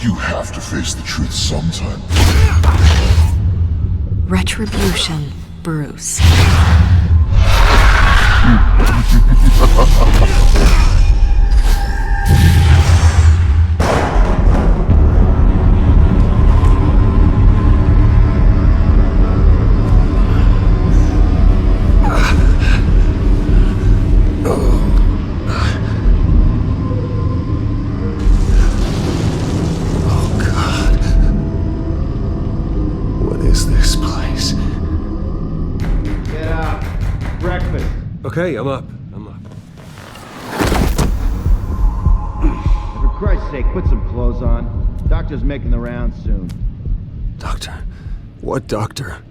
You have to face the truth sometime. Retribution, Bruce. Okay, I'm up. For Christ's sake, put some clothes on. Doctor's making the rounds soon. Doctor? What doctor?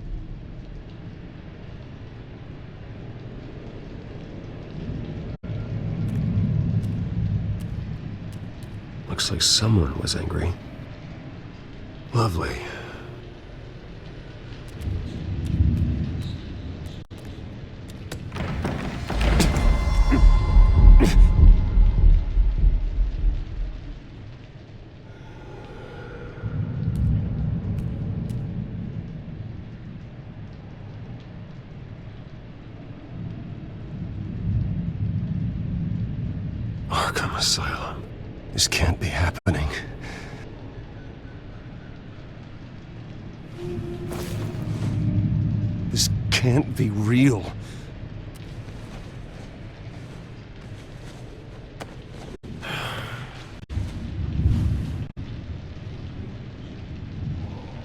Looks like someone was angry. Lovely. Arkham Asylum. This can't be happening. This can't be real.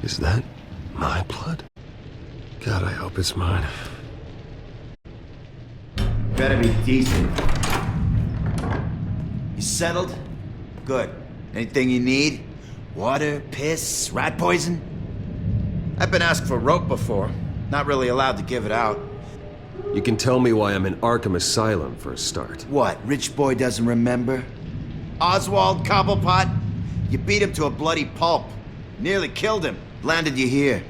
Is that my blood? God, I hope it's mine. Better be decent. You settled? Good. Anything you need? Water, piss, rat poison? I've been asked for rope before. Not really allowed to give it out. You can tell me why I'm in Arkham Asylum for a start. What, rich boy doesn't remember? Oswald Cobblepot? You beat him to a bloody pulp. Nearly killed him. Landed you here.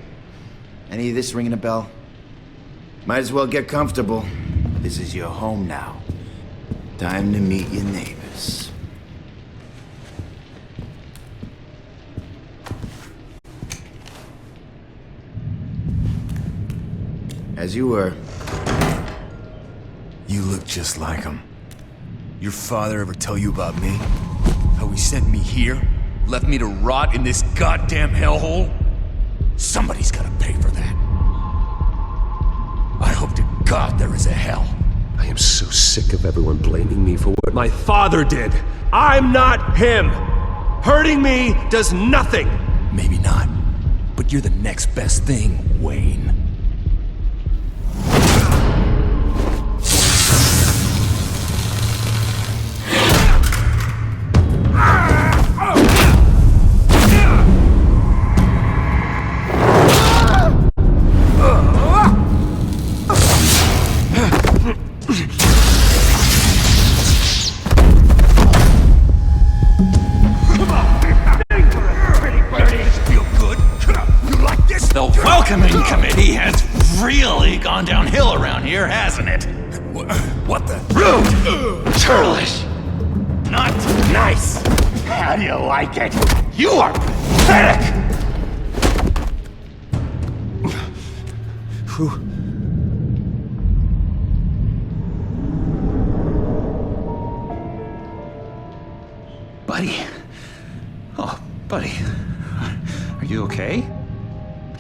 Any of this ringing a bell? Might as well get comfortable. This is your home now. Time to meet your neighbors. As you were. You look just like him. Your father ever tell you about me? How he sent me here? Left me to rot in this goddamn hellhole? Somebody's gotta pay for that. I hope to God there is a hell. I am so sick of everyone blaming me for what my father did. I'm not him. Hurting me does nothing. Maybe not, but you're the next best thing, Wayne. The welcoming committee has really gone downhill around here, hasn't it? What the? Rude! Churlish! Not nice! How do you like it? You are pathetic! Buddy. Oh, buddy. Are you okay?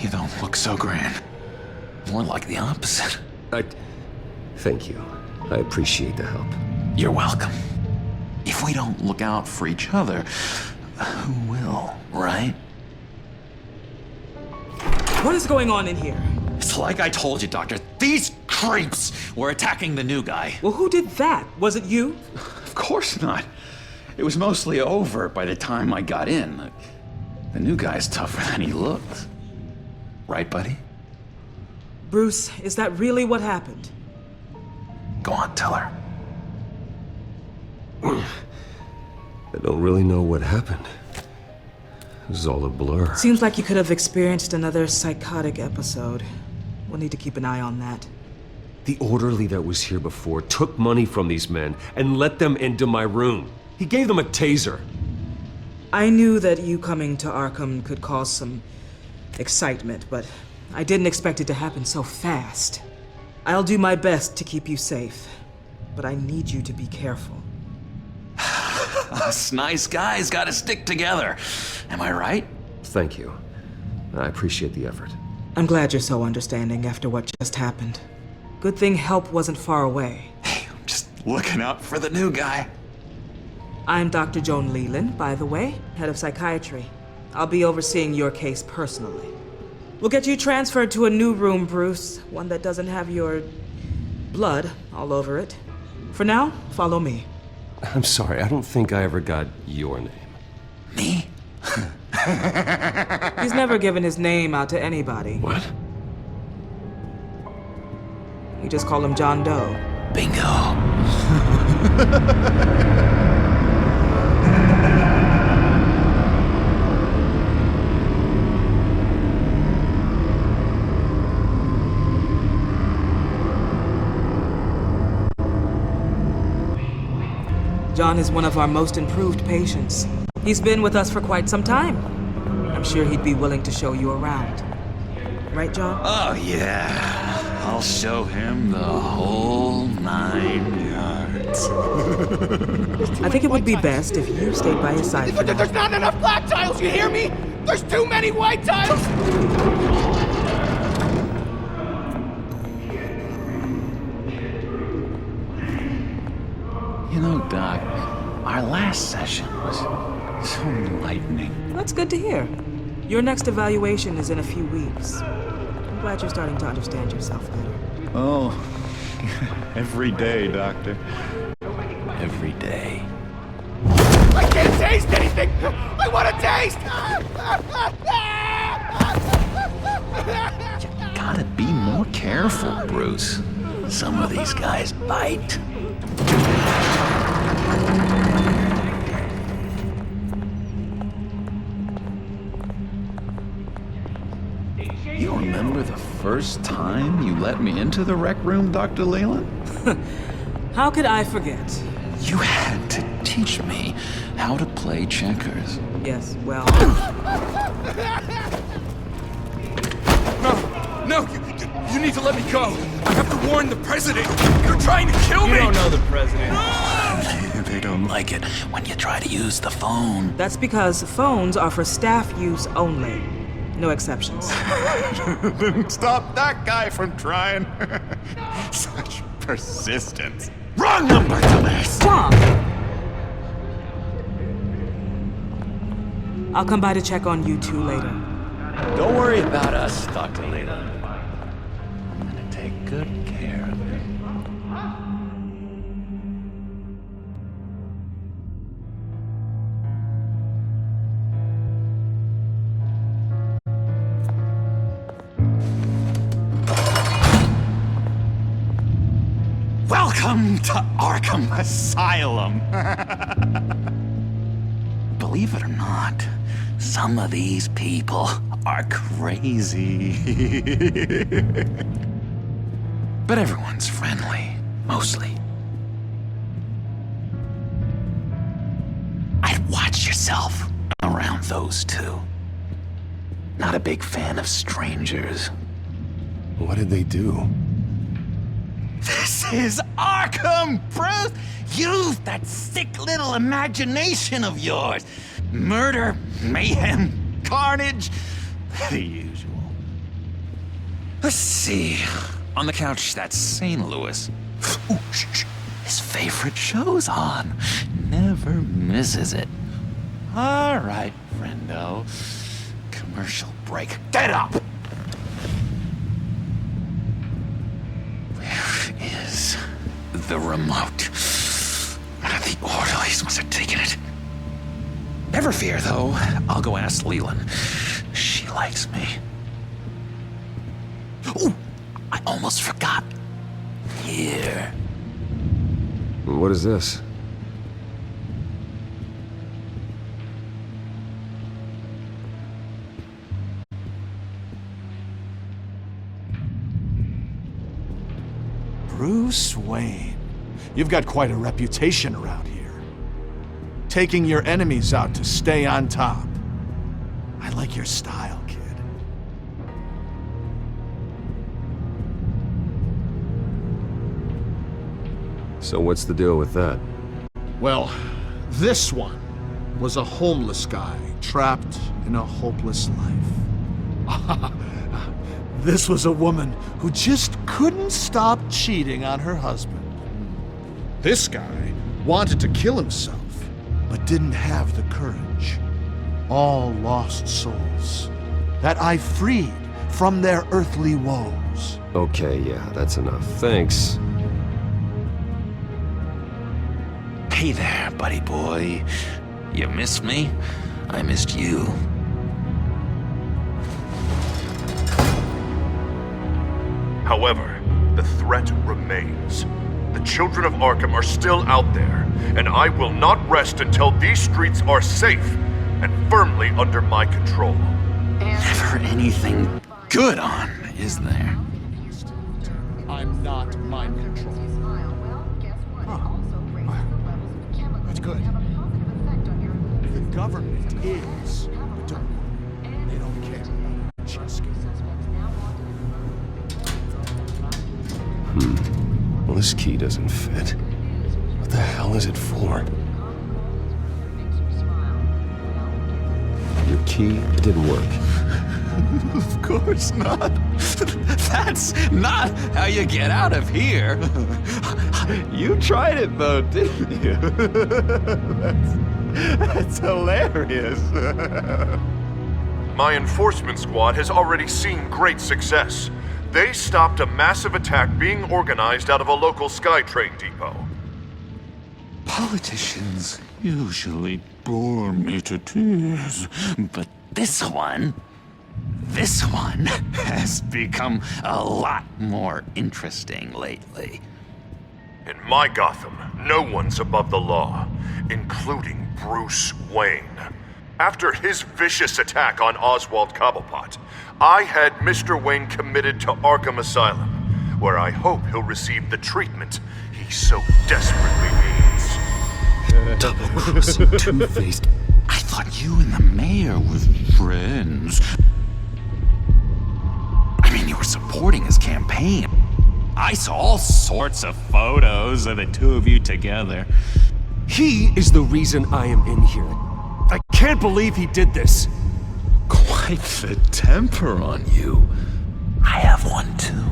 You don't look so grand. More like the opposite. Thank you. I appreciate the help. You're welcome. If we don't look out for each other, who will, right? What is going on in here? It's like I told you, Doctor. These creeps were attacking the new guy. Well, who did that? Was it you? Of course not. It was mostly over by the time I got in. The new guy's tougher than he looked. Right, buddy? Bruce, is that really what happened? Go on, tell her. I don't really know what happened. This is all a blur. Seems like you could have experienced another psychotic episode. We'll need to keep an eye on that. The orderly that was here before took money from these men and let them into my room. He gave them a taser. I knew that you coming to Arkham could cause some excitement, but I didn't expect it to happen so fast. I'll do my best to keep you safe, but I need you to be careful. Us nice guys gotta stick together. Am I right? Thank you. I appreciate the effort. I'm glad you're so understanding after what just happened. Good thing help wasn't far away. Hey, I'm just looking out for the new guy. I'm Dr. Joan Leland, by the way, head of psychiatry. I'll be overseeing your case personally. We'll get you transferred to a new room, Bruce, one that doesn't have your blood all over it. For now, follow me. I'm sorry, I don't think I ever got your name. Me? He's never given his name out to anybody. What? We just call him John Doe. Bingo. John is one of our most improved patients. He's been with us for quite some time. I'm sure he'd be willing to show you around. Right, John? Oh, yeah. I'll show him the whole 9 yards. I think it would be best if you stayed by his side for now. There's not enough black tiles, you hear me? There's too many white tiles! You know, Doc, our last session was so enlightening. That's good to hear. Your next evaluation is in a few weeks. I'm glad you're starting to understand yourself better. Oh, every day, Doctor. Every day. I can't taste anything! I want to taste! You gotta be more careful, Bruce. Some of these guys bite. You remember the first time you let me into the rec room, Dr. Leland? How could I forget? You had to teach me how to play checkers. Yes, well, No, you need to let me go. I have to warn the president. You're trying to kill me. You don't know the president. They don't like it when you try to use the phone. that's because phones are for staff use only. No exceptions. Stop that guy from trying. Such persistence. Wrong number, dumbass! Tom! I'll come by to check on you two later. Don't worry about us, Dr. Leland. I'm gonna take good care of you. Welcome to Arkham Asylum. Believe it or not, some of these people are crazy. But everyone's friendly, mostly. I'd watch yourself around those two. Not a big fan of strangers. What did they do? This is Arkham, Bruce! Use that sick little imagination of yours. Murder, mayhem, carnage, the usual. Let's see. On the couch, that's St. Louis. Ooh, shh. His favorite show's on. Never misses it. All right, friendo. Commercial break. Get up! Where is the remote? The orderlies must have taken it. Never fear, though. I'll go ask Leland. She likes me. Ooh, I almost forgot. Here. What is this? Bruce Wayne. You've got quite a reputation around here. taking your enemies out to stay on top. I like your style, kid. So what's the deal with that? Well, this one was a homeless guy trapped in a hopeless life. This was a woman who just couldn't stop cheating on her husband. This guy wanted to kill himself, but didn't have the courage. All lost souls that I freed from their earthly woes. Okay, yeah, that's enough. Thanks. Hey there, buddy boy. You missed me? I missed you. However, the threat remains. The children of Arkham are still out there, and I will not rest until these streets are safe and firmly under my control. Never anything good on, is there? I'm not mind controlled. That's good. The government is. But don't worry, they don't care about chess games. Well, this key doesn't fit. What the hell is it for? Your key, it didn't work. Of course not. That's not how you get out of here. You tried it though, didn't you? That's hilarious. My enforcement squad has already seen great success. They stopped a massive attack being organized out of a local SkyTrain depot. Politicians usually bore me to tears, but this one has become a lot more interesting lately. In my Gotham, no one's above the law, including Bruce Wayne. After his vicious attack on Oswald Cobblepot, I had Mr. Wayne committed to Arkham Asylum, where I hope he'll receive the treatment he so desperately needs. Double-crossing Two-Faced. I thought you and the mayor were friends. I mean, you were supporting his campaign. I saw all sorts of photos of the two of you together. He is the reason I am in here. I can't believe he did this. Quite the temper on you. I have one too.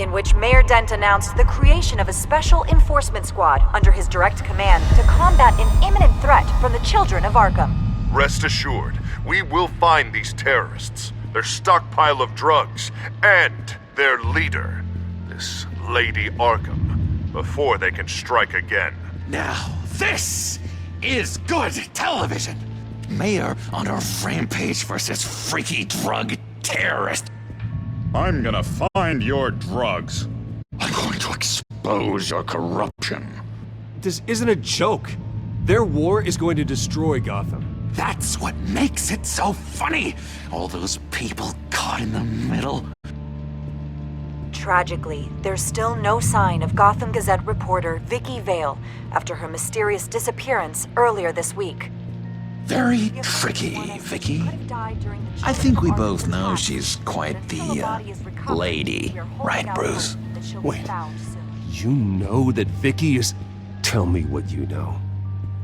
In which Mayor Dent announced the creation of a special enforcement squad under his direct command to combat an imminent threat from the children of Arkham. Rest assured, we will find these terrorists, their stockpile of drugs, and their leader, this Lady Arkham, before they can strike again. Now, this is good television. Mayor on a rampage versus freaky drug terrorist. I'm gonna find your drugs. I'm going to expose your corruption. This isn't a joke. Their war is going to destroy Gotham. That's what makes it so funny. All those people caught in the middle. Tragically, there's still no sign of Gotham Gazette reporter Vicky Vale after her mysterious disappearance earlier this week. Very tricky, Vicky. I think we both know she's quite the, lady. Right, Bruce? Wait, you know that Vicky is... Tell me what you know.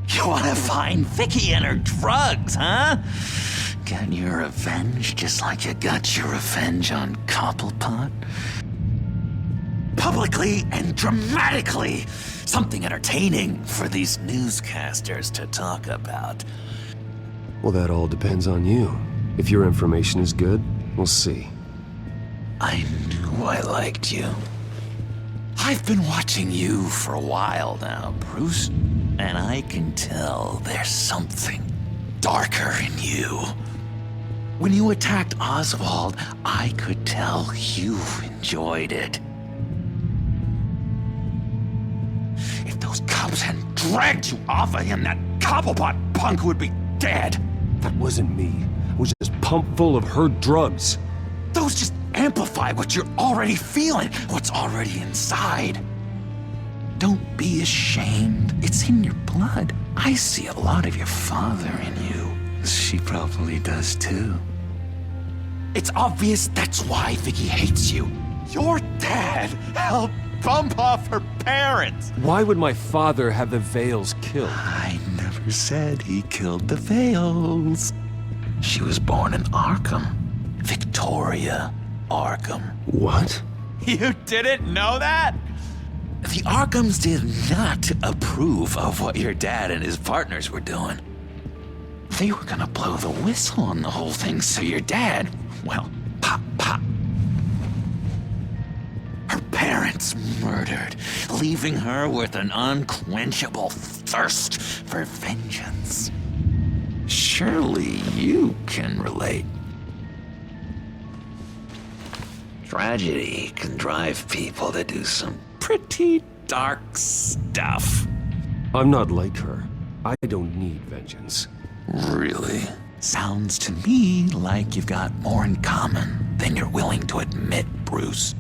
You want to find Vicky and her drugs, huh? Get your revenge just like you got your revenge on Cobblepot? Publicly and dramatically! Something entertaining for these newscasters to talk about. Well, that all depends on you. If your information is good, we'll see. I knew I liked you. I've been watching you for a while now, Bruce, and I can tell there's something darker in you. When you attacked Oswald, I could tell you enjoyed it. If those cops hadn't dragged you off of him, that Cobblepot punk would be dead. That wasn't me. I was just pumped full of her drugs. Those just amplify what you're already feeling, what's already inside. Don't be ashamed. It's in your blood. I see a lot of your father in you. She probably does too. It's obvious that's why Vicky hates you. Your dad helped bump off her parents. Why would my father have the Vales killed? I never said he killed the Vales. She was born in Arkham. Victoria Arkham. What? You didn't know that? The Arkhams did not approve of what your dad and his partners were doing. They were gonna blow the whistle on the whole thing, so your dad, well, pop. Her parents murdered, leaving her with an unquenchable thirst for vengeance. Surely you can relate. Tragedy can drive people to do some pretty dark stuff. I'm not like her. I don't need vengeance. Really? Sounds to me like you've got more in common than you're willing to admit, Bruce.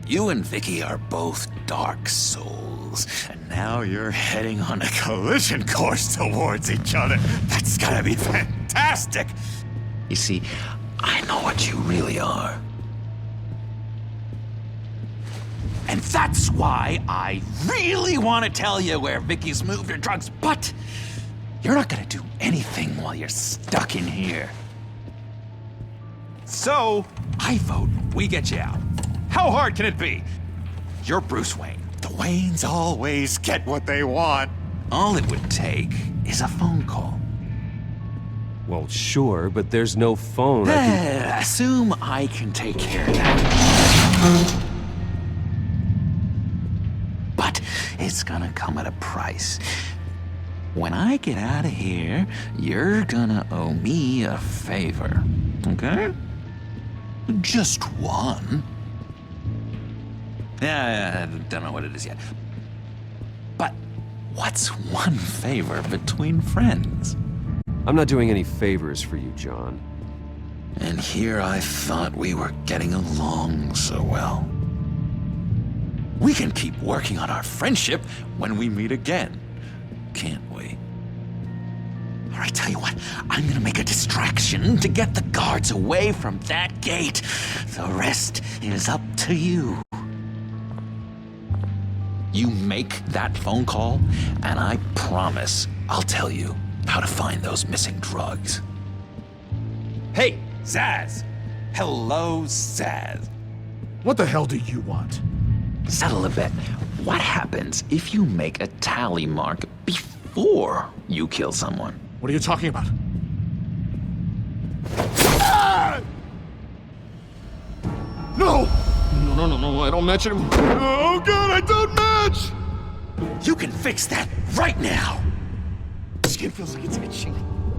You and Vicky are both dark souls, and now you're heading on a collision course towards each other. That's gotta be fantastic! You see, I know what you really are. And that's why I really want to tell you where Vicky's moved her drugs, but you're not gonna do anything while you're stuck in here. So, I vote we get you out. How hard can it be? You're Bruce Wayne. The Waynes always get what they want. All it would take is a phone call. Well, sure, but there's no phone. Assume I can take care of that. But it's gonna come at a price. When I get out of here, you're gonna owe me a favor, okay? Just one. Yeah, I don't know what it is yet. But what's one favor between friends? I'm not doing any favors for you, John. And here I thought we were getting along so well. We can keep working on our friendship when we meet again, can't we? All right, tell you what, I'm gonna make a distraction to get the guards away from that gate. The rest is up to you. You make that phone call, and I promise I'll tell you how to find those missing drugs. Hey, Zaz! Hello, Zaz. What the hell do you want? Settle a bet. What happens if you make a tally mark before you kill someone? What are you talking about? No! No, I don't match anymore. Oh god, I don't match! You can fix that right now! Skin feels like it's itching.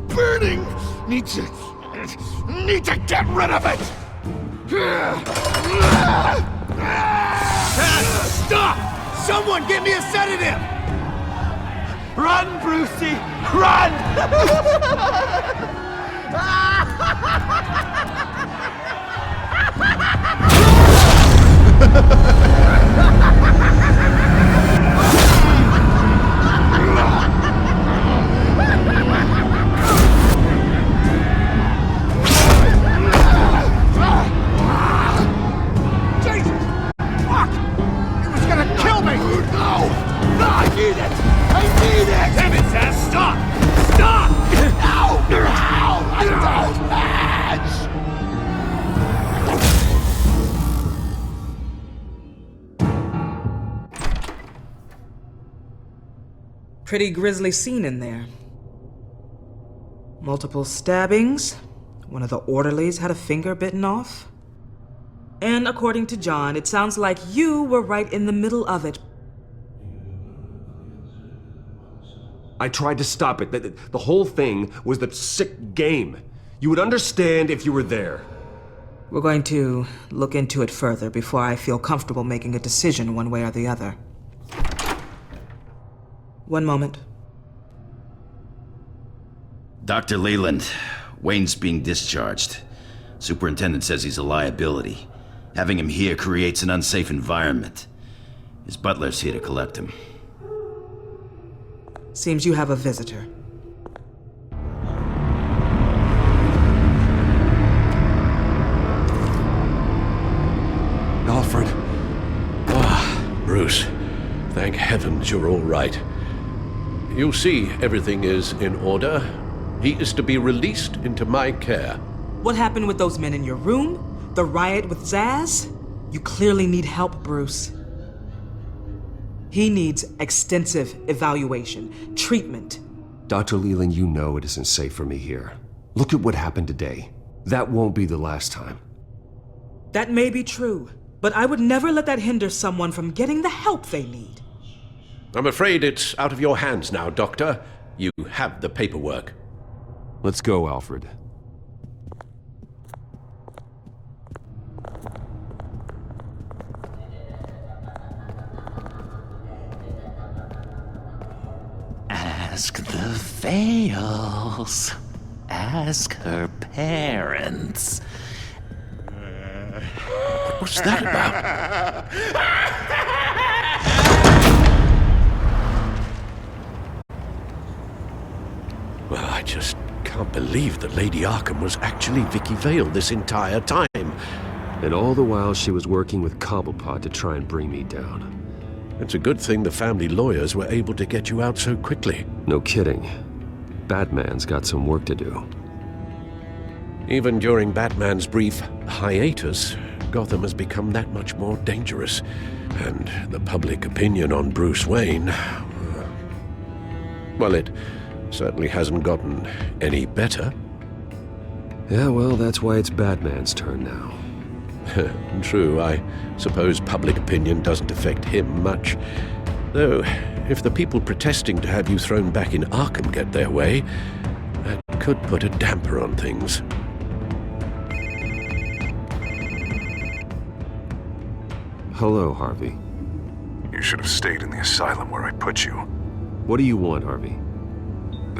Burning! Need to get rid of it! Stop! Someone give me a sedative! Run, Brucey! Run! Damn it, Zaz, stop! Stop! No! I don't match! Pretty grisly scene in there. Multiple stabbings. One of the orderlies had a finger bitten off. And according to John, it sounds like you were right in the middle of it. I tried to stop it. The whole thing was the sick game. You would understand if you were there. We're going to look into it further before I feel comfortable making a decision one way or the other. One moment. Dr. Leland, Wayne's being discharged. Superintendent says he's a liability. Having him here creates an unsafe environment. His butler's here to collect him. Seems you have a visitor. Alfred. Bruce. Thank heavens you're all right. You see, everything is in order. He is to be released into my care. What happened with those men in your room? The riot with Zaz? You clearly need help, Bruce. He needs extensive evaluation, treatment. Dr. Leland, you know it isn't safe for me here. Look at what happened today. That won't be the last time. That may be true, but I would never let that hinder someone from getting the help they need. I'm afraid it's out of your hands now, Doctor. You have the paperwork. Let's go, Alfred. Ask the Vales. Ask her parents. What's that about? Well, I just can't believe that Lady Arkham was actually Vicky Vale this entire time. And all the while she was working with Cobblepot to try and bring me down. It's a good thing the family lawyers were able to get you out so quickly. No kidding. Batman's got some work to do. Even during Batman's brief hiatus, Gotham has become that much more dangerous. And the public opinion on Bruce Wayne... well, it certainly hasn't gotten any better. Yeah, well, that's why it's Batman's turn now. True, I suppose public opinion doesn't affect him much. Though, if the people protesting to have you thrown back in Arkham get their way, that could put a damper on things. Hello, Harvey. You should have stayed in the asylum where I put you. What do you want, Harvey?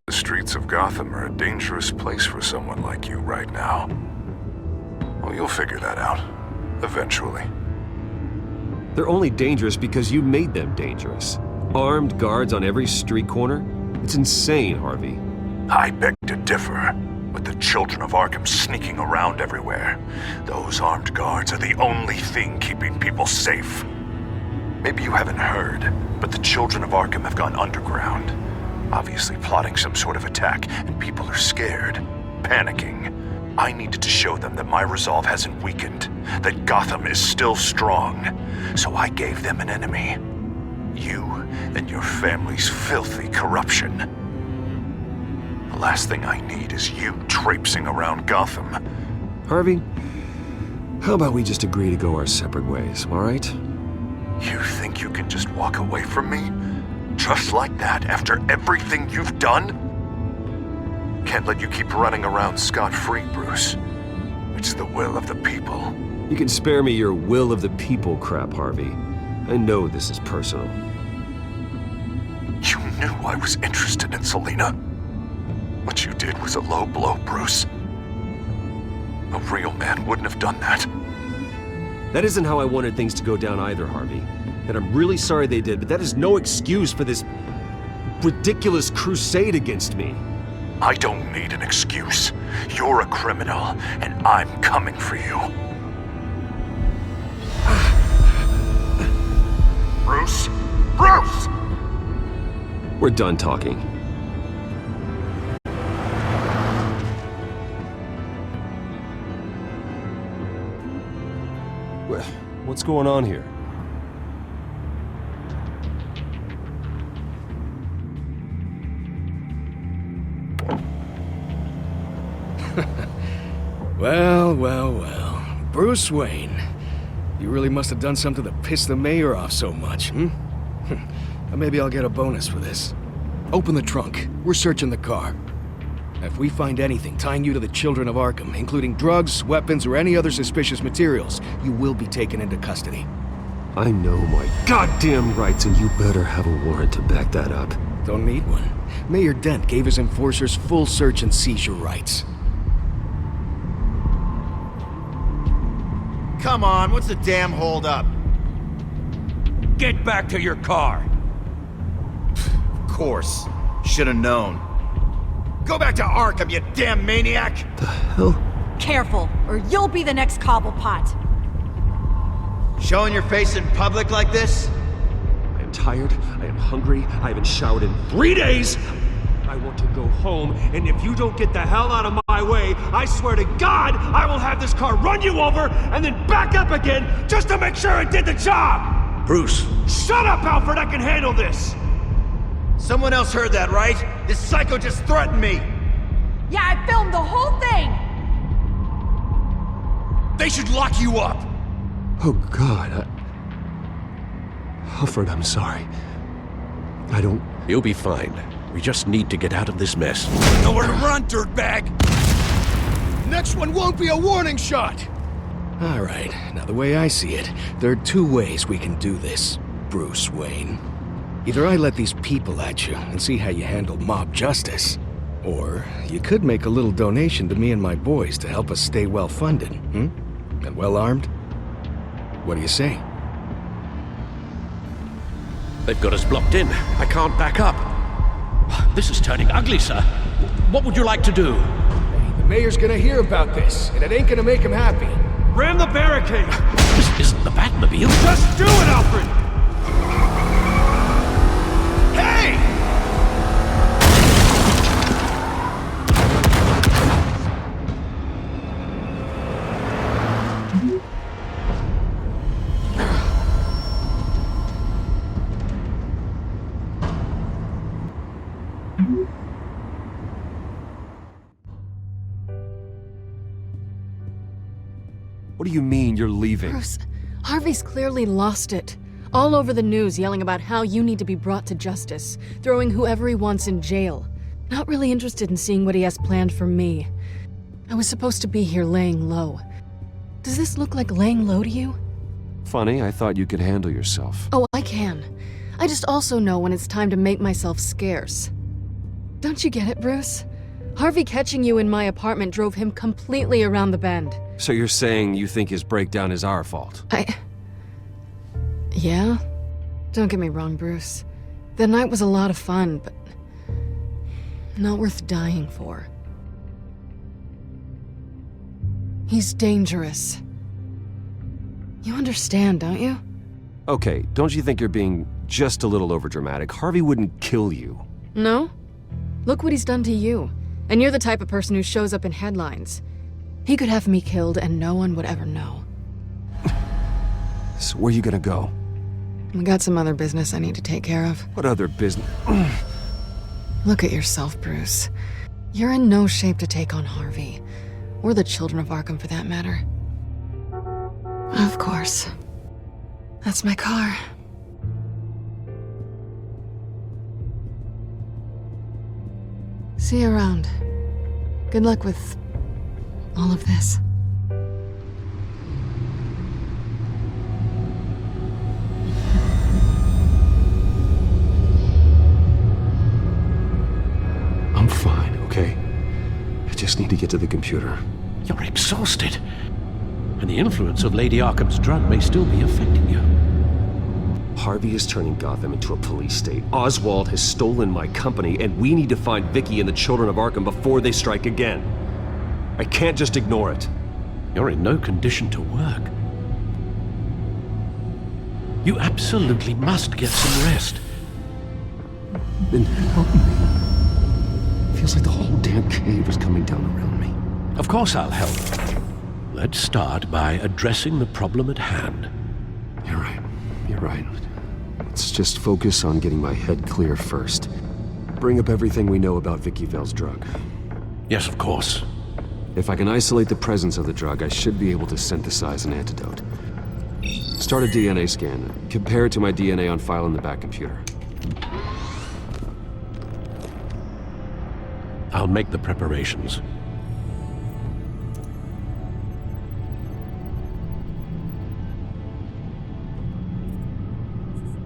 The streets of Gotham are a dangerous place for someone like you right now. Well, you'll figure that out. Eventually. They're only dangerous because you made them dangerous. Armed guards on every street corner? It's insane, Harvey. I beg to differ. With the children of Arkham sneaking around everywhere, those armed guards are the only thing keeping people safe. Maybe you haven't heard, but the children of Arkham have gone underground. Obviously plotting some sort of attack, and people are scared, panicking. I needed to show them that my resolve hasn't weakened, that Gotham is still strong. So I gave them an enemy. You and your family's filthy corruption. The last thing I need is you traipsing around Gotham. Harvey, how about we just agree to go our separate ways, all right? You think you can just walk away from me? Just like that, after everything you've done? Can't let you keep running around scot-free, Bruce. It's the will of the people. You can spare me your will of the people crap, Harvey. I know this is personal. You knew I was interested in Selina. What you did was a low blow, Bruce. A real man wouldn't have done that. That isn't how I wanted things to go down either, Harvey. And I'm really sorry they did, but that is no excuse for this ridiculous crusade against me. I don't need an excuse. You're a criminal, and I'm coming for you. Bruce? Bruce! We're done talking. What's going on here? Well. Bruce Wayne. You really must have done something to piss the mayor off so much, hmm? Maybe I'll get a bonus for this. Open the trunk. We're searching the car. If we find anything tying you to the children of Arkham, including drugs, weapons, or any other suspicious materials, you will be taken into custody. I know my goddamn rights, and you better have a warrant to back that up. Don't need one. Mayor Dent gave his enforcers full search and seizure rights. Come on, what's the damn holdup? Get back to your car! Of course. Should have known. Go back to Arkham, you damn maniac! The hell? Careful, or you'll be the next Cobblepot. Showing your face in public like this? I am tired, I am hungry, I haven't showered in 3 days! I want to go home, and if you don't get the hell out of my way, I swear to God, I will have this car run you over, and then back up again, just to make sure it did the job! Bruce. Shut up, Alfred, I can handle this! Someone else heard that, right? This psycho just threatened me! Yeah, I filmed the whole thing! They should lock you up! Oh, God, Alfred, I'm sorry. I don't... You'll be fine. We just need to get out of this mess. Nowhere to run, dirtbag! Next one won't be a warning shot! All right, now the way I see it, there are 2 ways we can do this, Bruce Wayne. Either I let these people at you and see how you handle mob justice, or you could make a little donation to me and my boys to help us stay well-funded, and well-armed. What do you say? They've got us blocked in. I can't back up. This is turning ugly, sir. What would you like to do? The mayor's gonna hear about this, and it ain't gonna make him happy. Ram the barricade! This isn't the Batmobile. Just do it, Alfred! Hey! What do you mean you're leaving? Bruce, Harvey's clearly lost it. All over the news yelling about how you need to be brought to justice, throwing whoever he wants in jail. Not really interested in seeing what he has planned for me. I was supposed to be here laying low. Does this look like laying low to you? Funny, I thought you could handle yourself. Oh, I can. I just also know when it's time to make myself scarce. Don't you get it, Bruce? Harvey catching you in my apartment drove him completely around the bend. So you're saying you think his breakdown is our fault? Yeah? Don't get me wrong, Bruce. The night was a lot of fun, but not worth dying for. He's dangerous. You understand, don't you? Okay, don't you think you're being just a little overdramatic? Harvey wouldn't kill you. No? Look what he's done to you. And you're the type of person who shows up in headlines. He could have me killed and no one would ever know. So where are you gonna go? We got some other business I need to take care of. What other business? Look at yourself, Bruce. You're in no shape to take on Harvey. Or the children of Arkham, for that matter. Of course. That's my car. See you around. Good luck with all of this. I'm fine, okay? I just need to get to the computer. You're exhausted. And the influence of Lady Arkham's drug may still be affecting you. Harvey is turning Gotham into a police state. Oswald has stolen my company, and we need to find Vicky and the children of Arkham before they strike again. I can't just ignore it. You're in no condition to work. You absolutely must get some rest. Then help me. Feels like the whole damn cave is coming down around me. Of course I'll help. Let's start by addressing the problem at hand. You're right. You're right. Let's just focus on getting my head clear first. Bring up everything we know about Vicky Vale's drug. Yes, of course. If I can isolate the presence of the drug, I should be able to synthesize an antidote. Start a DNA scan. Compare it to my DNA on file in the back computer. I'll make the preparations.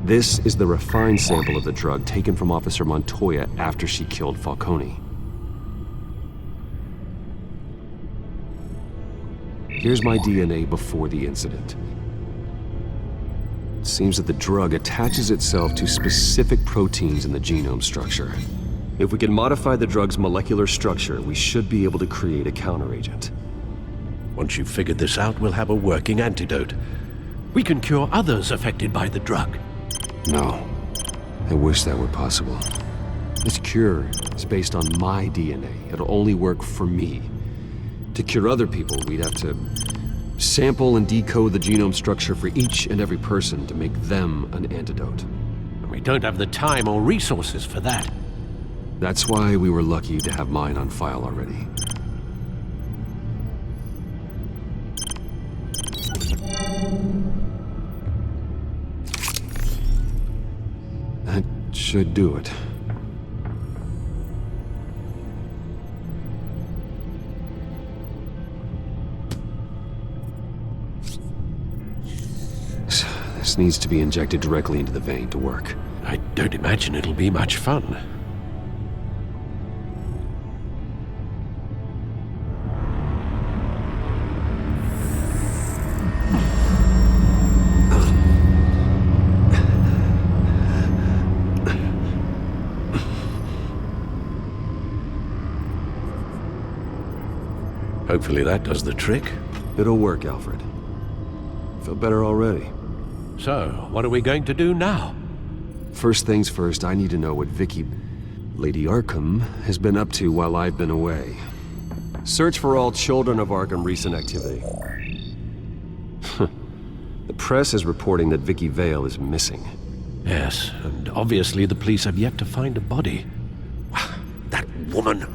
This is the refined sample of the drug taken from Officer Montoya after she killed Falcone. Here's my DNA before the incident. It seems that the drug attaches itself to specific proteins in the genome structure. If we can modify the drug's molecular structure, we should be able to create a counteragent. Once you've figured this out, we'll have a working antidote. We can cure others affected by the drug. No. I wish that were possible. This cure is based on my DNA. It'll only work for me. To cure other people, we'd have to sample and decode the genome structure for each and every person to make them an antidote. We don't have the time or resources for that. That's why we were lucky to have mine on file already. That should do it. This needs to be injected directly into the vein to work. I don't imagine it'll be much fun. Hopefully that does the trick. It'll work, Alfred. Feel better already. So, what are we going to do now? First things first, I need to know what Lady Arkham, has been up to while I've been away. Search for all children of Arkham recent activity. The press is reporting that Vicky Vale is missing. Yes, and obviously the police have yet to find a body. That woman,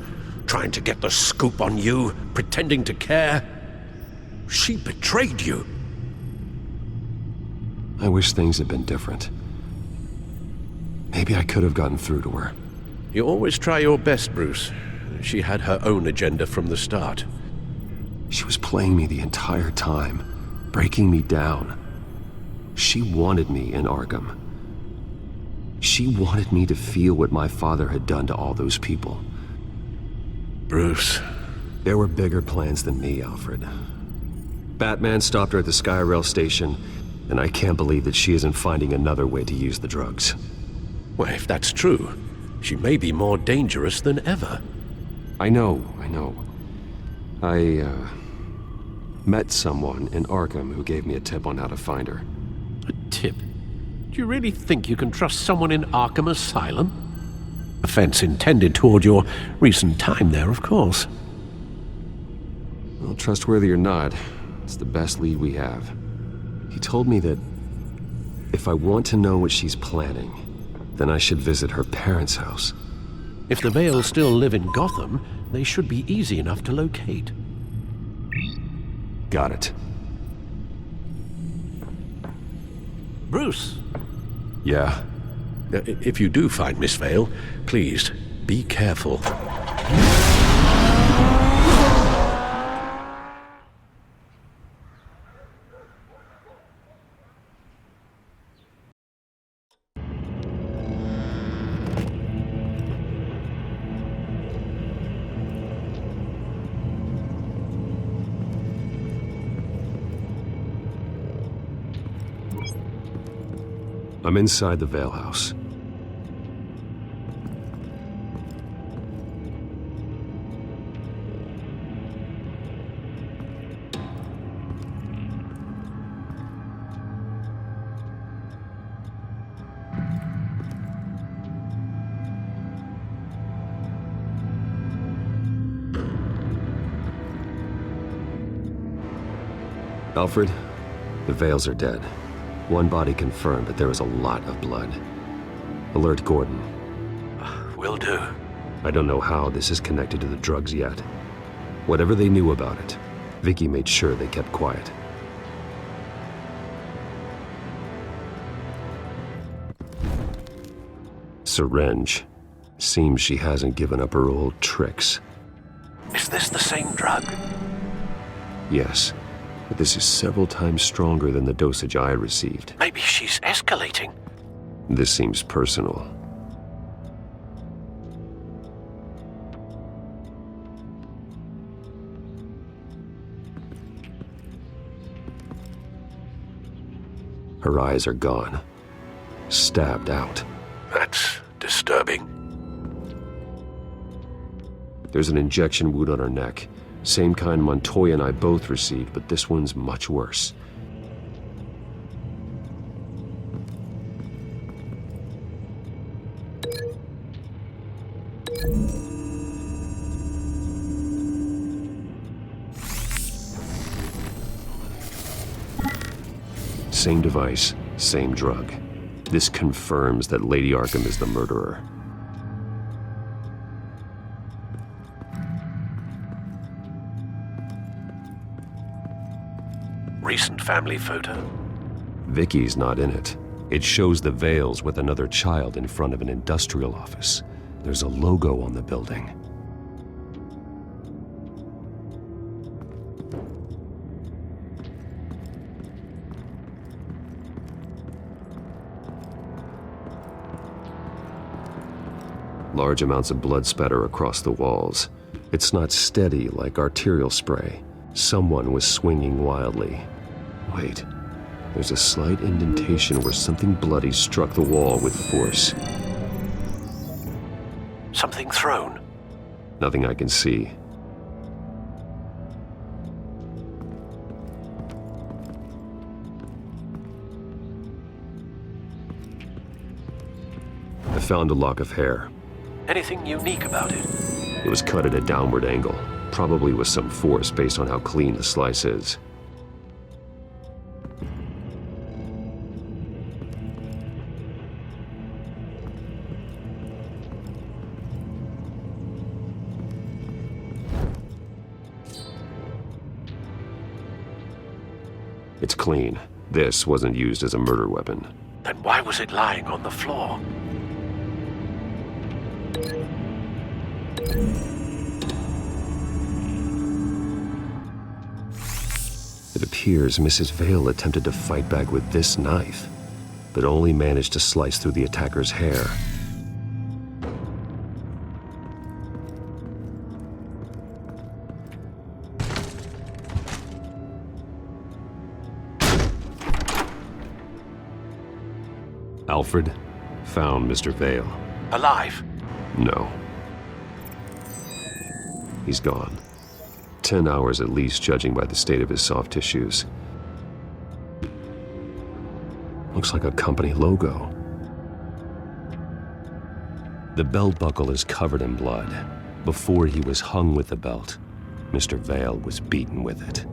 trying to get the scoop on you, pretending to care. She betrayed you. I wish things had been different. Maybe I could have gotten through to her. You always try your best, Bruce. She had her own agenda from the start. She was playing me the entire time, breaking me down. She wanted me in Arkham. She wanted me to feel what my father had done to all those people. Bruce. There were bigger plans than me, Alfred. Batman stopped her at the Skyrail station, and I can't believe that she isn't finding another way to use the drugs. Well, if that's true, she may be more dangerous than ever. I know. I met someone in Arkham who gave me a tip on how to find her. A tip? Do you really think you can trust someone in Arkham Asylum? Offense intended toward your recent time there, of course. Well, trustworthy or not, it's the best lead we have. He told me that if I want to know what she's planning, then I should visit her parents' house. If the Vales still live in Gotham, they should be easy enough to locate. Got it. Bruce! Yeah? If you do find Miss Vale, please, be careful. I'm inside the Vale house. Alfred, the Vales are dead. One body confirmed, but there was a lot of blood. Alert Gordon. Will do. I don't know how this is connected to the drugs yet. Whatever they knew about it, Vicky made sure they kept quiet. Syringe. Seems she hasn't given up her old tricks. Is this the same drug? Yes. But this is several times stronger than the dosage I received. Maybe she's escalating. This seems personal. Her eyes are gone. Stabbed out. That's disturbing. There's an injection wound on her neck. Same kind Montoya and I both received, but this one's much worse. Same device, same drug. This confirms that Lady Arkham is the murderer. Recent family photo? Vicky's not in it. It shows the Vales with another child in front of an industrial office. There's a logo on the building. Large amounts of blood spatter across the walls. It's not steady like arterial spray. Someone was swinging wildly. Wait, there's a slight indentation where something bloody struck the wall with force. Something thrown? Nothing I can see. I found a lock of hair. Anything unique about it? It was cut at a downward angle, probably with some force based on how clean the slice is. It's clean. This wasn't used as a murder weapon. Then why was it lying on the floor? It appears Mrs. Vale attempted to fight back with this knife, but only managed to slice through the attacker's hair. Alfred found Mr. Vale. Alive? No. He's gone. 10 hours at least, judging by the state of his soft tissues. Looks like a company logo. The belt buckle is covered in blood. Before he was hung with the belt, Mr. Vale was beaten with it.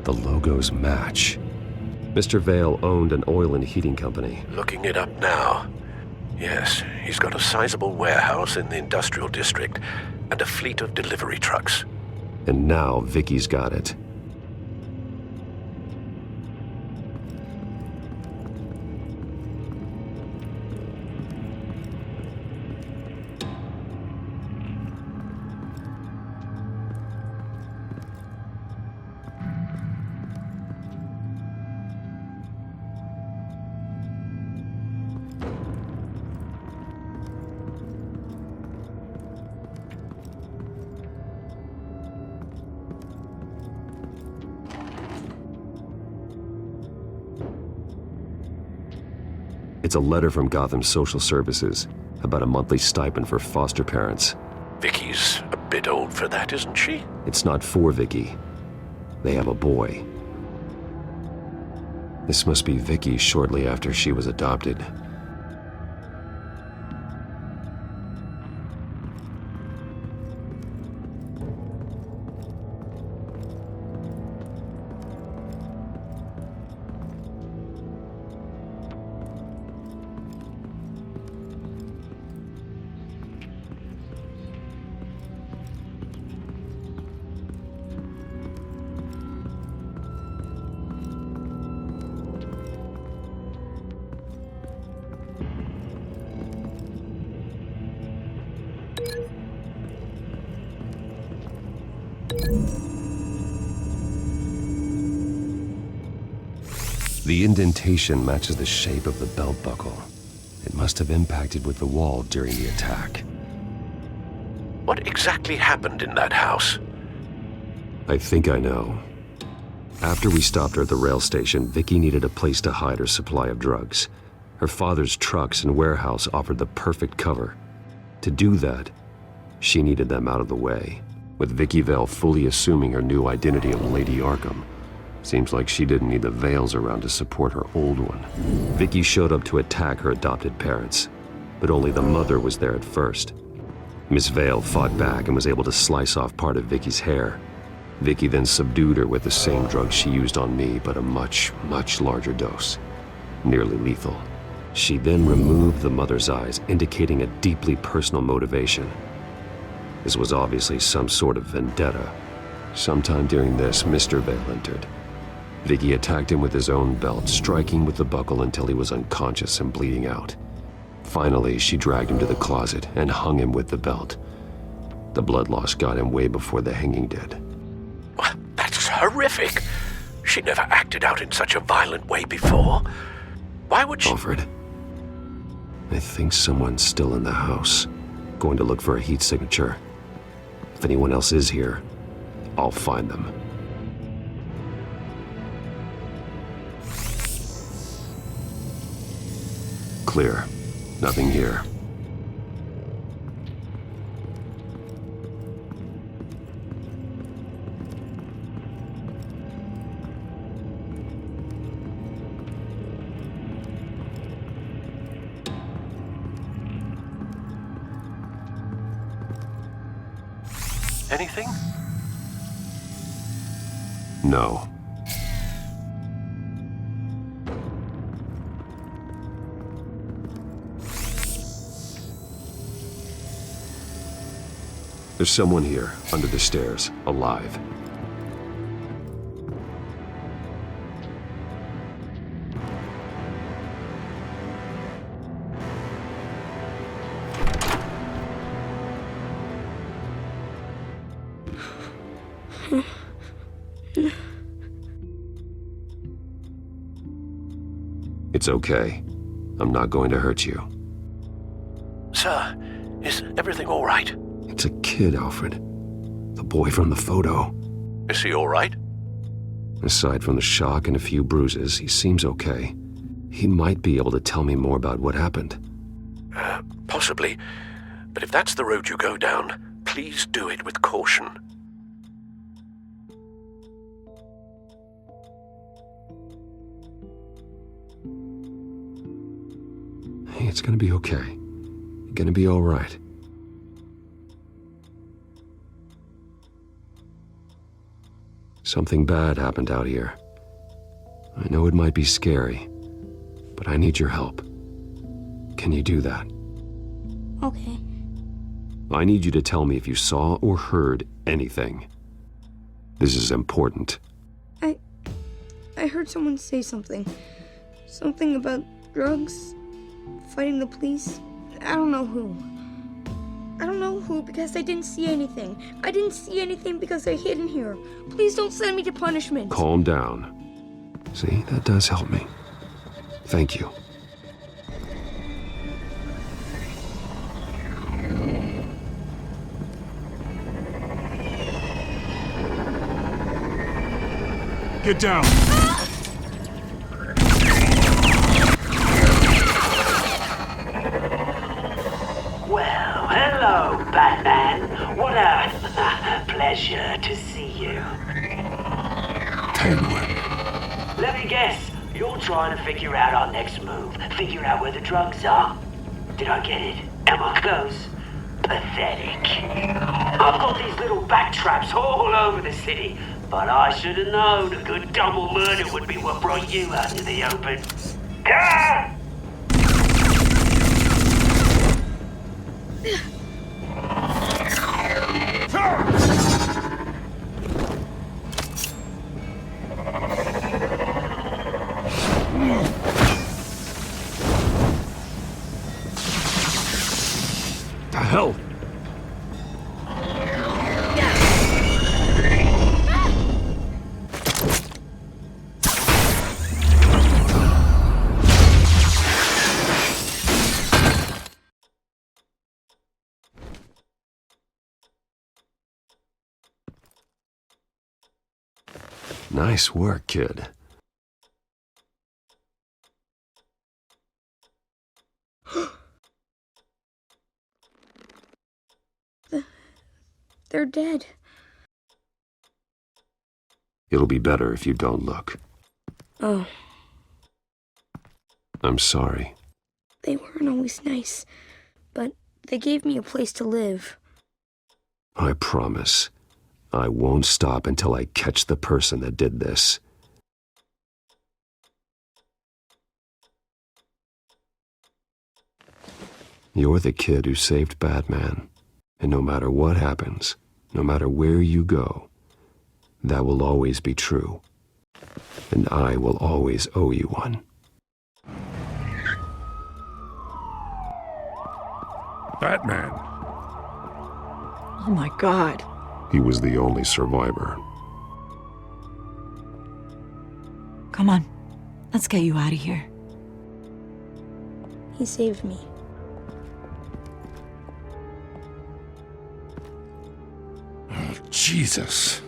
The logos match. Mr. Vale owned an oil and heating company. Looking it up now. Yes, he's got a sizable warehouse in the industrial district and a fleet of delivery trucks. And now Vicky's got it. It's a letter from Gotham Social Services about a monthly stipend for foster parents. Vicky's a bit old for that, isn't she? It's not for Vicky. They have a boy. This must be Vicky shortly after she was adopted. The indentation matches the shape of the belt buckle. It must have impacted with the wall during the attack. What exactly happened in that house? I think I know. After we stopped her at the rail station, Vicky needed a place to hide her supply of drugs. Her father's trucks and warehouse offered the perfect cover. To do that, she needed them out of the way. With Vicky Vale fully assuming her new identity of Lady Arkham, seems like she didn't need the Vales around to support her old one. Vicky showed up to attack her adopted parents, but only the mother was there at first. Miss Vale fought back and was able to slice off part of Vicky's hair. Vicky then subdued her with the same drug she used on me, but a much, much larger dose. Nearly lethal. She then removed the mother's eyes, indicating a deeply personal motivation. This was obviously some sort of vendetta. Sometime during this, Mr. Vale entered. Vicky attacked him with his own belt, striking with the buckle until he was unconscious and bleeding out. Finally, she dragged him to the closet and hung him with the belt. The blood loss got him way before the hanging did. That's horrific. She never acted out in such a violent way before. Why would she— Alfred, I think someone's still in the house. Going to look for a heat signature. If anyone else is here, I'll find them. Clear. Nothing here. anything? No. There's someone here, under the stairs, alive. It's okay. I'm not going to hurt you. Sir, is everything all right? It's a kid, Alfred. The boy from the photo. Is he all right? Aside from the shock and a few bruises, he seems okay. He might be able to tell me more about what happened. Possibly. But if that's the road you go down, please do it with caution. Hey, it's gonna be okay. You're gonna be all right. Something bad happened out here. I know it might be scary, but I need your help. Can you do that? Okay. I need you to tell me if you saw or heard anything. This is important. I heard someone say something. Something about drugs, fighting the police. I don't know who. I don't know who because I didn't see anything. I didn't see anything because I hid in here. Please don't send me to punishment. Calm down. See, that does help me. Thank you. Get down! Well, hello, Batman. What a pleasure to see you. Penguin. Let me guess, you're trying to figure out our next move. Figure out where the drugs are. Did I get it? Am I close? Pathetic. I've got these little bat traps all over the city, but I should have known a good double murder would be what brought you out into the open. Ah! The hell? Nice work, kid. They're dead. It'll be better if you don't look. Oh, I'm sorry. they weren't always nice, but they gave me a place to live. I promise, I won't stop until I catch the person that did this. You're the kid who saved Batman, and no matter what happens, no matter where you go, that will always be true. And I will always owe you one. Batman. Oh my God. He was the only survivor. Come on, let's get you out of here. He saved me. Oh, Jesus.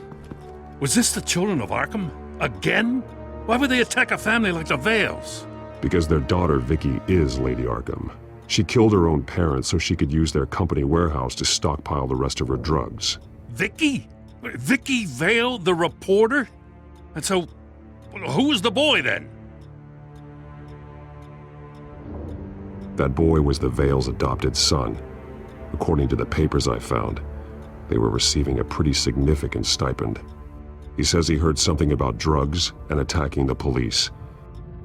Was this the children of Arkham? Again? Why would they attack a family like the Vales? Because their daughter, Vicky, is Lady Arkham. She killed her own parents so she could use their company warehouse to stockpile the rest of her drugs. Vicky? Vicky Vale, the reporter? And so, who was the boy then? That boy was the Vale's adopted son. According to the papers I found, they were receiving a pretty significant stipend. He says he heard something about drugs and attacking the police.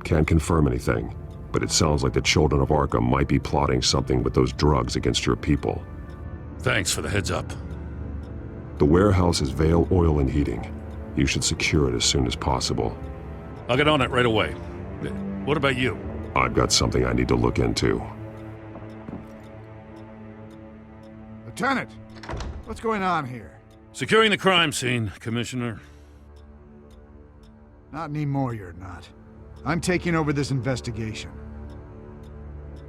Can't confirm anything, but it sounds like the children of Arkham might be plotting something with those drugs against your people. Thanks for the heads up. The warehouse is Vale Oil and Heating. You should secure it as soon as possible. I'll get on it right away. What about you? I've got something I need to look into. Lieutenant, what's going on here? Securing the crime scene, Commissioner. Not anymore, you're not. I'm taking over this investigation.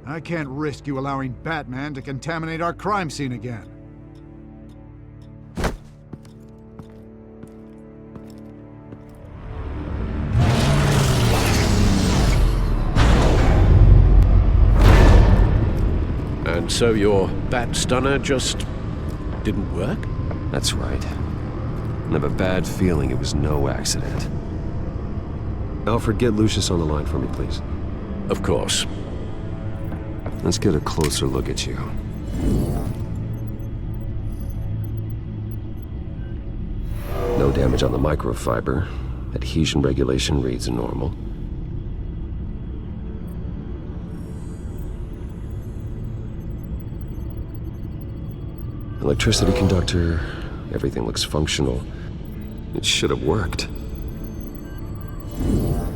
I can't risk you allowing Batman to contaminate our crime scene again. And so your bat stunner just didn't work? That's right. I have a bad feeling it was no accident. Alfred, get Lucius on the line for me, please. Of course. Let's get a closer look at you. No damage on the microfiber. Adhesion regulation reads normal. Electricity conductor, everything looks functional. It should have worked.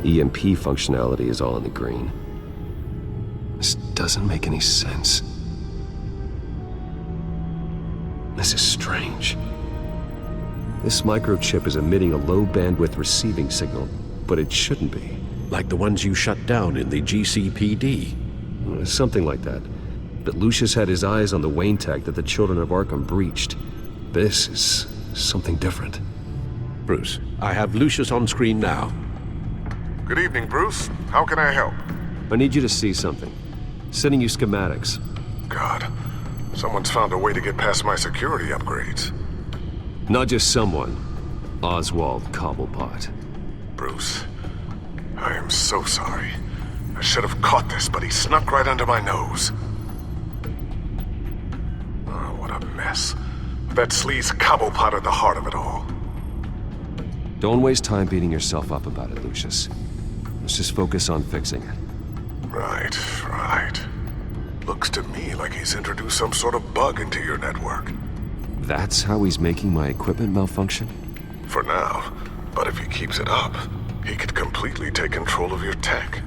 EMP functionality is all in the green. This doesn't make any sense. This is strange. This microchip is emitting a low-bandwidth receiving signal, but it shouldn't be. Like the ones you shut down in the GCPD? Something like that. But Lucius had his eyes on the Wayne tech that the children of Arkham breached. This is something different. Bruce, I have Lucius on screen now. Good evening, Bruce. How can I help? I need you to see something. Sending you schematics. God, someone's found a way to get past my security upgrades. Not just someone. Oswald Cobblepot. Bruce, I am so sorry. I should have caught this, but he snuck right under my nose. Oh, what a mess. That sleaze Cobblepot at the heart of it all. Don't waste time beating yourself up about it, Lucius. Let's just focus on fixing it. Right. Looks to me like he's introduced some sort of bug into your network. That's how he's making my equipment malfunction? For now. But if he keeps it up, he could completely take control of your tech.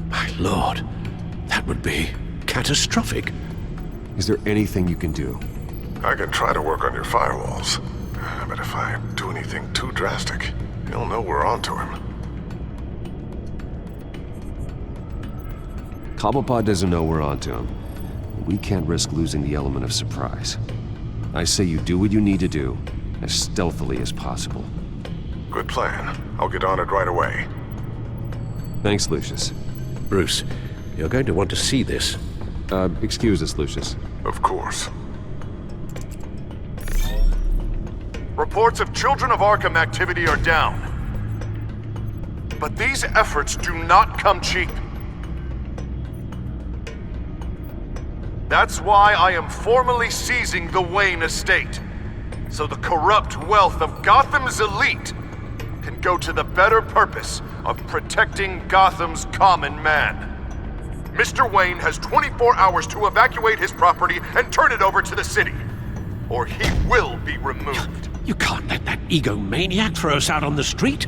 My lord, that would be catastrophic. Is there anything you can do? I can try to work on your firewalls. But if I do anything too drastic, he'll know we're onto him. Cobblepot doesn't know we're onto him. We can't risk losing the element of surprise. I say you do what you need to do, as stealthily as possible. Good plan. I'll get on it right away. Thanks, Lucius. Bruce, you're going to want to see this. Excuse us, Lucius. Of course. Reports of Children of Arkham activity are down. But these efforts do not come cheap. That's why I am formally seizing the Wayne estate, so the corrupt wealth of Gotham's elite can go to the better purpose of protecting Gotham's common man. Mr. Wayne has 24 hours to evacuate his property and turn it over to the city, or he will be removed. You can't let that egomaniac throw us out on the street.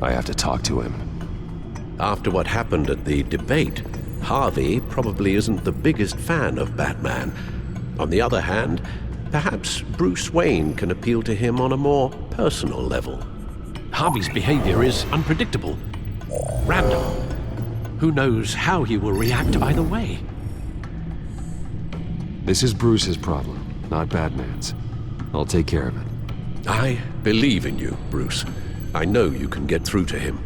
I have to talk to him. After what happened at the debate, Harvey probably isn't the biggest fan of Batman. On the other hand, perhaps Bruce Wayne can appeal to him on a more personal level. Harvey's behavior is unpredictable, random. Who knows how he will react either way? This is Bruce's problem, not Batman's. I'll take care of it. I believe in you, Bruce. I know you can get through to him.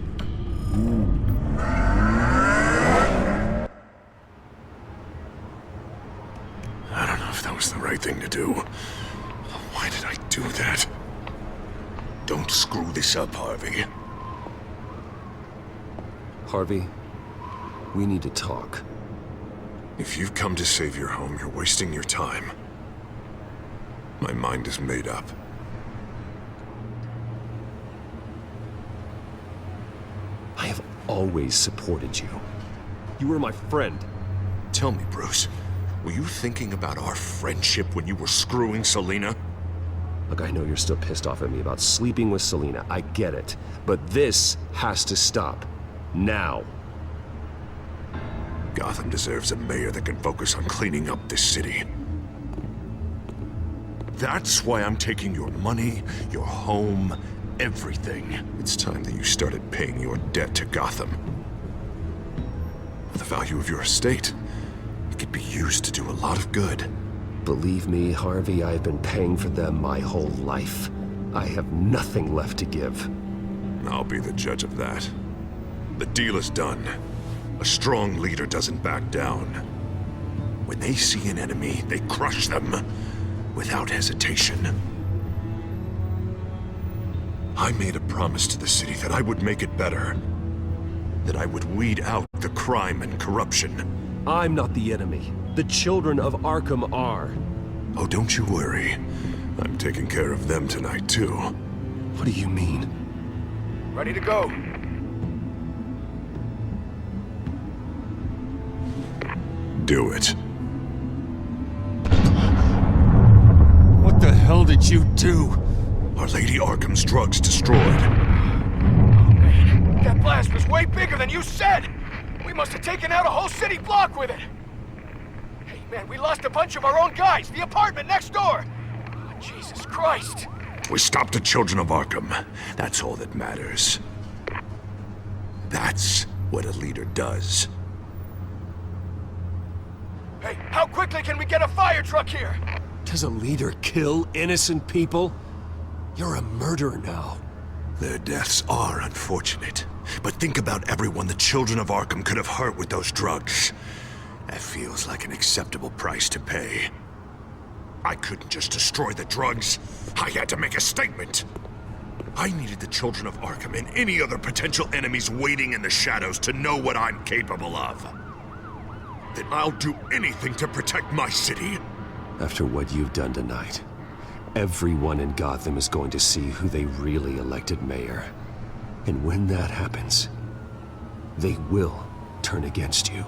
I don't know if that was the right thing to do. Why did I do that? Don't screw this up, Harvey. Harvey, we need to talk. If you've come to save your home, you're wasting your time. My mind is made up. I have always supported you. You were my friend. Tell me, Bruce, were you thinking about our friendship when you were screwing Selina? Look, I know you're still pissed off at me about sleeping with Selina. I get it. But this has to stop. Now. Gotham deserves a mayor that can focus on cleaning up this city. That's why I'm taking your money, your home, everything. It's time that you started paying your debt to Gotham. For the value of your estate, it could be used to do a lot of good. Believe me, Harvey, I've been paying for them my whole life. I have nothing left to give. I'll be the judge of that. The deal is done. A strong leader doesn't back down. When they see an enemy, they crush them without hesitation. I made a promise to the city that I would make it better. That I would weed out the crime and corruption. I'm not the enemy. The children of Arkham are. Oh, don't you worry. I'm taking care of them tonight, too. What do you mean? Ready to go. Do it. What the hell did you do? Our Lady Arkham's drugs destroyed. Oh, man. That blast was way bigger than you said! We must have taken out a whole city block with it! Hey, man, we lost a bunch of our own guys! The apartment next door! Oh, Jesus Christ! We stopped the Children of Arkham. That's all that matters. That's what a leader does. Hey, how quickly can we get a fire truck here? Does a leader kill innocent people? You're a murderer now. Their deaths are unfortunate. But think about everyone the Children of Arkham could have hurt with those drugs. That feels like an acceptable price to pay. I couldn't just destroy the drugs. I had to make a statement. I needed the Children of Arkham and any other potential enemies waiting in the shadows to know what I'm capable of. Then I'll do anything to protect my city. After what you've done tonight, everyone in Gotham is going to see who they really elected mayor. And when that happens, they will turn against you.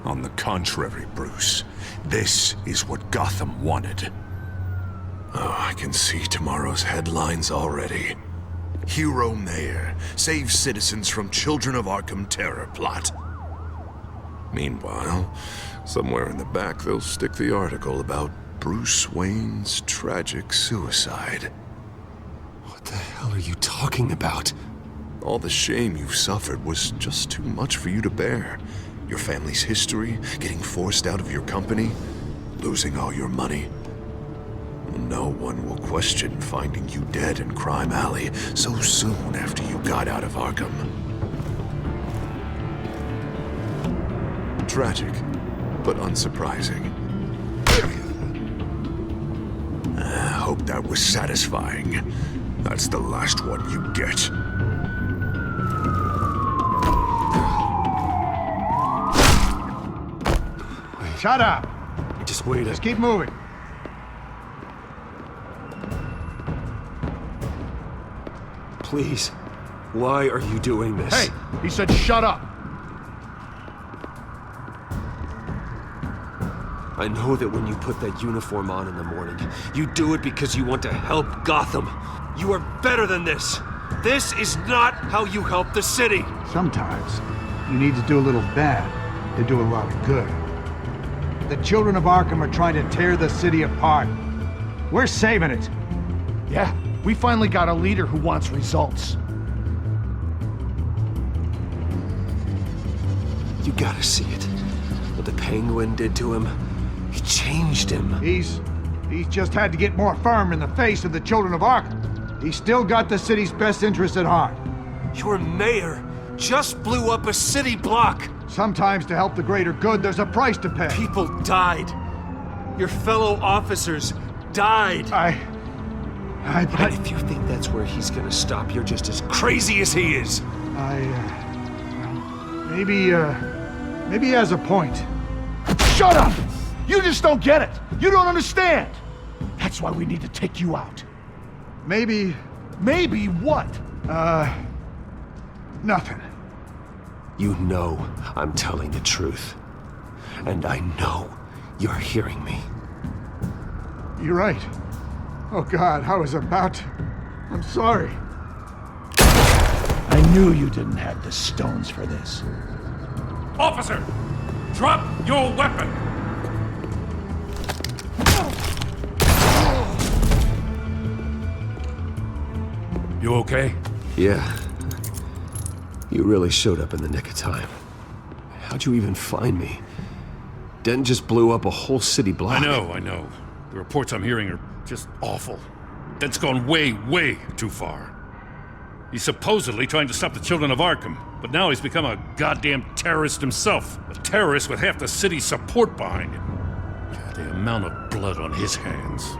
On the contrary, Bruce, this is what Gotham wanted. Oh, I can see tomorrow's headlines already. Hero Mayor saves citizens from Children of Arkham terror plot. Meanwhile, somewhere in the back they'll stick the article about Bruce Wayne's tragic suicide. What the hell are you talking about? All the shame you've suffered was just too much for you to bear. Your family's history, getting forced out of your company, losing all your money. No one will question finding you dead in Crime Alley so soon after you got out of Arkham. Tragic, but unsurprising. I hope that was satisfying. That's the last one you get. Shut up! Just wait. Just keep moving. Please. Why are you doing this? Hey! He said shut up! I know that when you put that uniform on in the morning, you do it because you want to help Gotham. You are better than this. This is not how you help the city. Sometimes, you need to do a little bad to do a lot of good. The children of Arkham are trying to tear the city apart. We're saving it. Yeah, we finally got a leader who wants results. You gotta see it. What the Penguin did to him. It changed him. He's just had to get more firm in the face of the children of Arkham. He's still got the city's best interest at heart. Your mayor just blew up a city block. Sometimes to help the greater good, there's a price to pay. People died. Your fellow officers died. But if you think that's where he's gonna stop, you're just as crazy as he is. Maybe he has a point. Shut up! You just don't get it. You don't understand. That's why we need to take you out. Maybe what? Nothing. You know I'm telling the truth. And I know you're hearing me. You're right. Oh God, I was about to. I'm sorry. I knew you didn't have the stones for this. Officer! Drop your weapon! You okay? Yeah. You really showed up in the nick of time. How'd you even find me? Dent just blew up a whole city block. I know. The reports I'm hearing are just awful. Dent's gone way, way too far. He's supposedly trying to stop the children of Arkham, but now he's become a goddamn terrorist himself. A terrorist with half the city's support behind him. The amount of blood on his hands.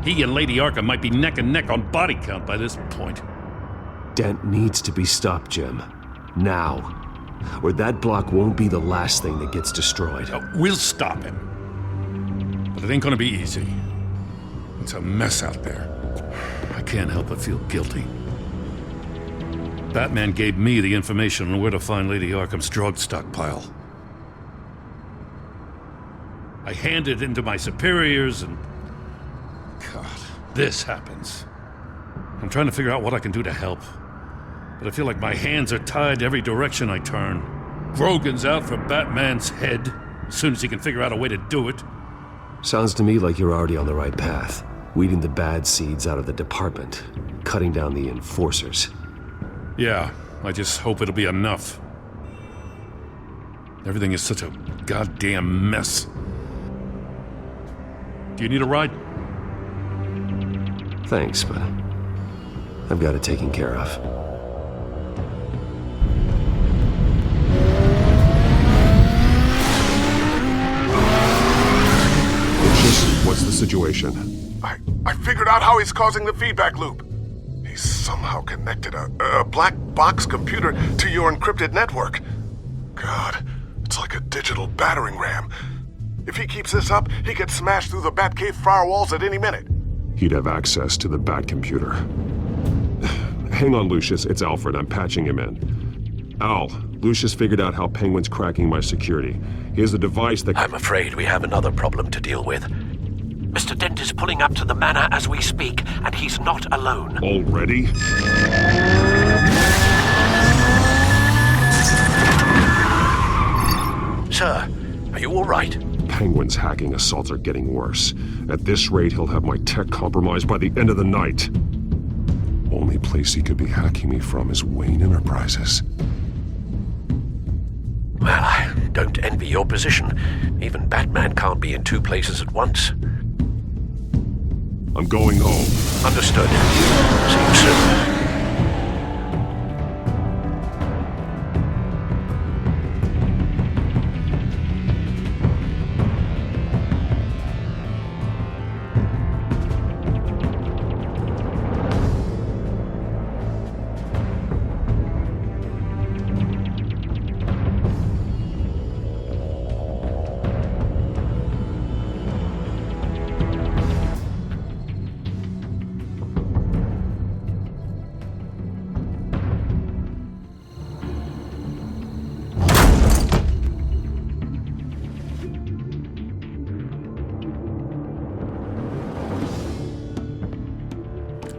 He and Lady Arkham might be neck and neck on body count by this point. Dent needs to be stopped, Jim. Now. Or that block won't be the last thing that gets destroyed. We'll stop him. But it ain't gonna be easy. It's a mess out there. I can't help but feel guilty. Batman gave me the information on where to find Lady Arkham's drug stockpile. I handed it in to my superiors and... God, this happens. I'm trying to figure out what I can do to help. But I feel like my hands are tied every direction I turn. Grogan's out for Batman's head, as soon as he can figure out a way to do it. Sounds to me like you're already on the right path. Weeding the bad seeds out of the department. Cutting down the enforcers. Yeah, I just hope it'll be enough. Everything is such a goddamn mess. Do you need a ride? Thanks, but I've got it taken care of. What's the situation? I figured out how he's causing the feedback loop. He's somehow connected a black box computer to your encrypted network. God, it's like a digital battering ram. If he keeps this up, he could smash through the Batcave firewalls at any minute. He'd have access to the Bat computer. Hang on, Lucius. It's Alfred. I'm patching him in. Al, Lucius figured out how Penguin's cracking my security. He has a device that... I'm afraid we have another problem to deal with. Mr. Dent is pulling up to the manor as we speak, and he's not alone. Already? Sir, are you all right? Penguin's hacking assaults are getting worse. At this rate, he'll have my tech compromised by the end of the night. Only place he could be hacking me from is Wayne Enterprises. Well, I don't envy your position. Even Batman can't be in two places at once. I'm going home. Understood. See you soon.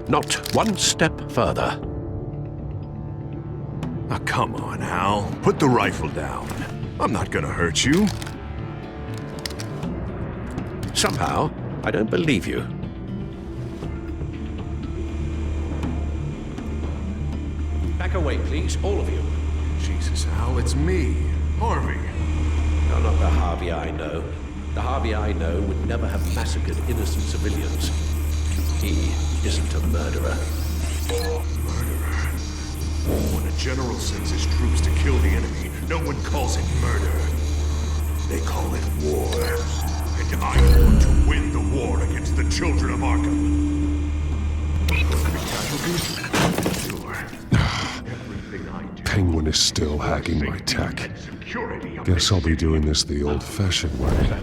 Not one step further. Now, come on, Al. Put the rifle down. I'm not gonna hurt you. Somehow, I don't believe you. Back away, please, all of you. Jesus, Al, it's me, Harvey. No, not the Harvey I know. The Harvey I know would never have massacred innocent civilians. He isn't a murderer. Murderer? When a general sends his troops to kill the enemy, no one calls it murder. They call it war. And I want to win the war against the children of Arkham. Casualties? Sure. Everything I do. Penguin is still hacking my tech. Guess I'll be doing this the old-fashioned way.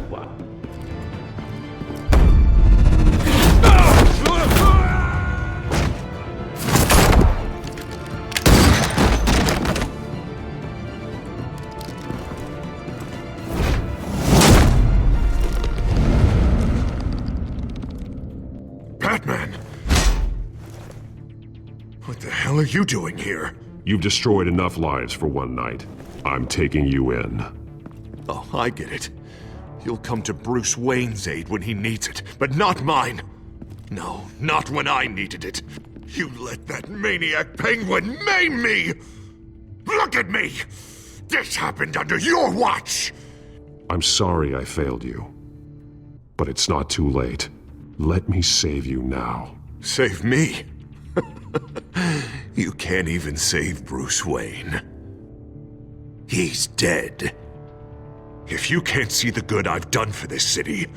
What the hell are you doing here? You've destroyed enough lives for one night. I'm taking you in. Oh, I get it. You'll come to Bruce Wayne's aid when he needs it, but not mine. No, not when I needed it. You let that maniac Penguin maim me! Look at me! This happened under your watch! I'm sorry I failed you. But it's not too late. Let me save you now. Save me? You can't even save Bruce Wayne. He's dead. If you can't see the good I've done for this city,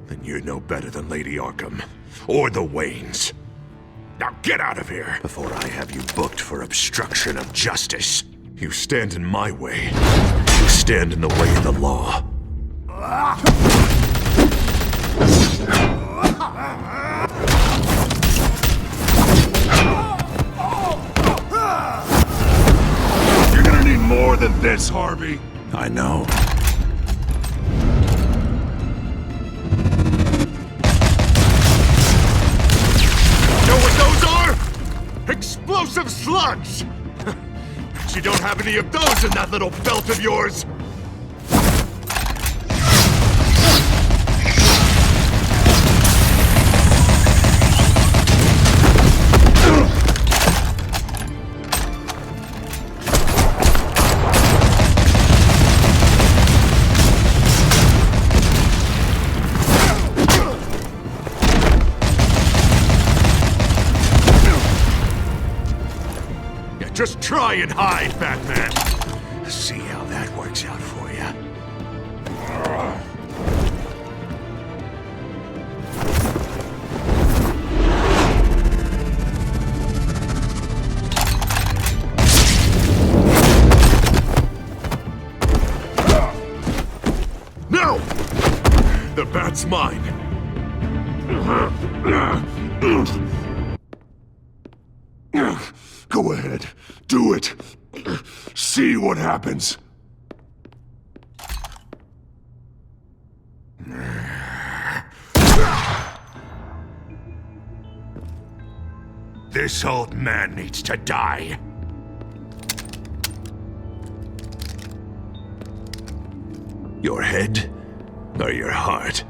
then you're no better than Lady Arkham, or the Waynes. Now get out of here, before I have you booked for obstruction of justice. You stand in my way. You stand in the way of the law. You're gonna need more than this, Harvey. I know. Know what those are? Explosive slugs! Bet you don't have any of those in that little belt of yours! Just try and hide, Batman. See how that works out for you. No! The bat's mine. Go ahead. Do it. See what happens. This old man needs to die. Your head or your heart?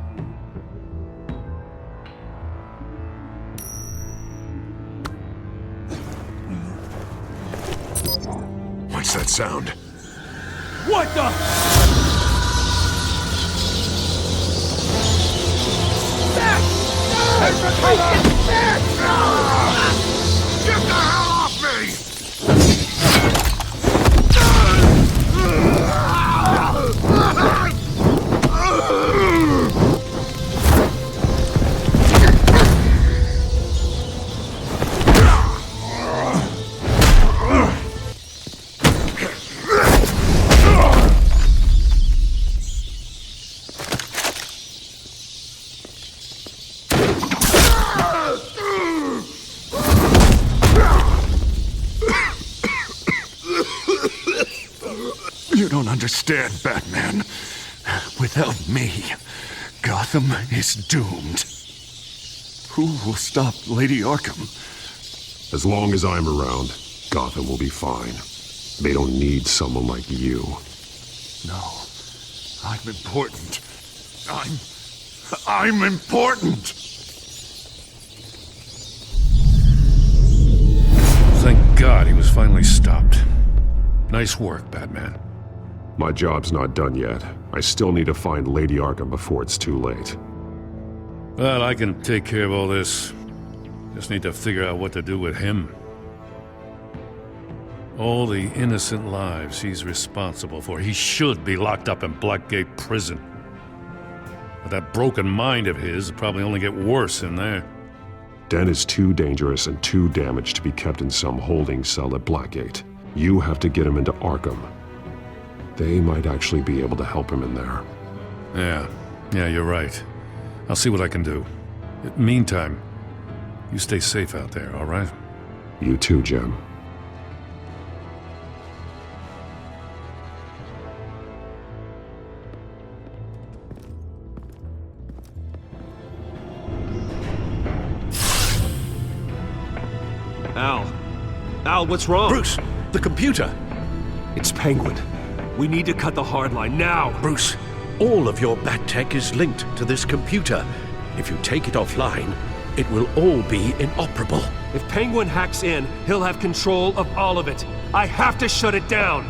What's that sound? What the? Back! understand, Batman. Without me, Gotham is doomed. Who will stop Lady Arkham? As long as I'm around, Gotham will be fine. They don't need someone like you. No. I'm important. I'm important! Thank God he was finally stopped. Nice work, Batman. My job's not done yet. I still need to find Lady Arkham before it's too late. Well, I can take care of all this. Just need to figure out what to do with him. All the innocent lives he's responsible for. He should be locked up in Blackgate Prison. But that broken mind of his will probably only get worse in there. Den is too dangerous and too damaged to be kept in some holding cell at Blackgate. You have to get him into Arkham. They might actually be able to help him in there. Yeah, you're right. I'll see what I can do. Meantime, you stay safe out there, all right? You too, Jim. Al, what's wrong? Bruce, the computer! It's Penguin. We need to cut the hard line now. Bruce, all of your bat tech is linked to this computer. If you take it offline, it will all be inoperable. If Penguin hacks in, he'll have control of all of it. I have to shut it down.